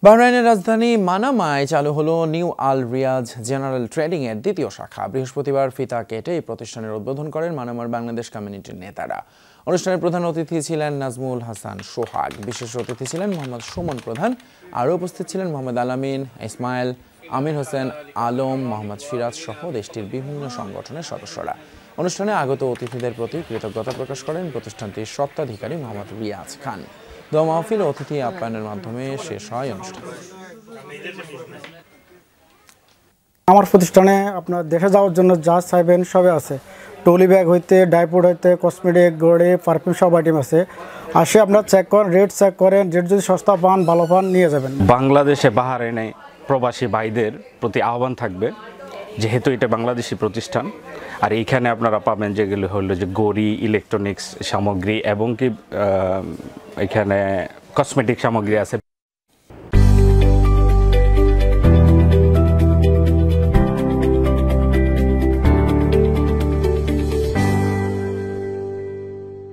বাহরাইনের রাজধানী মানামায় চালু হলো নিউ আল রিয়াজ জেনারেল ট্রেডিং এর দ্বিতীয় শাখা। বৃহস্পতিবার ফিতা কেটে এই প্রতিষ্ঠানের উদ্বোধন করেন মানামার বাংলাদেশ কমিউনিটির নেতারা। অনুষ্ঠানের প্রধান অতিথি ছিলেন নাজমুল হাসান সোহাগ, বিশেষ অতিথি ছিলেন মোহাম্মদ সুমন প্রধান, আরও উপস্থিত ছিলেন মোহাম্মদ আলামিন, ইসমাইল, আমির হোসেন আলম, মোহাম্মদ সিরাজ সহ দেশটির বিভিন্ন সংগঠনের সদস্যরা। অনুষ্ঠানে আগত অতিথিদের প্রতি কৃতজ্ঞতা প্রকাশ করেন প্রতিষ্ঠানটির স্বত্বাধিকারী মোহাম্মদ রিয়াজ খান। দোয়া মাহফিল অতিথি আপ্যায়নের মাধ্যমে শেষ হয় অনুষ্ঠান। আমার প্রতিষ্ঠানে আপনার দেশে যাওয়ার জন্য যা চাইবেন সবই আছে। ট্রলি ব্যাগ হইতে, ডাইপোড হইতে, কসমেটিক, গড়ে, পারফিউম সব আইটেম আছে। আসে আপনার চেক করেন, রেট চেক করেন, রেট যদি সস্তা পান, ভালো পান, নিয়ে যাবেন। বাংলাদেশে বাহরাইনে প্রবাসী ভাইদের প্রতি আহ্বান থাকবে, যেহেতু এটা বাংলাদেশি প্রতিষ্ঠান, আর এইখানে আপনারা পাবেন যেগুলো হলো যে গড়ি, ইলেকট্রনিক্স সামগ্রী এবং কি এখানে কসমেটিক সামগ্রী আছে।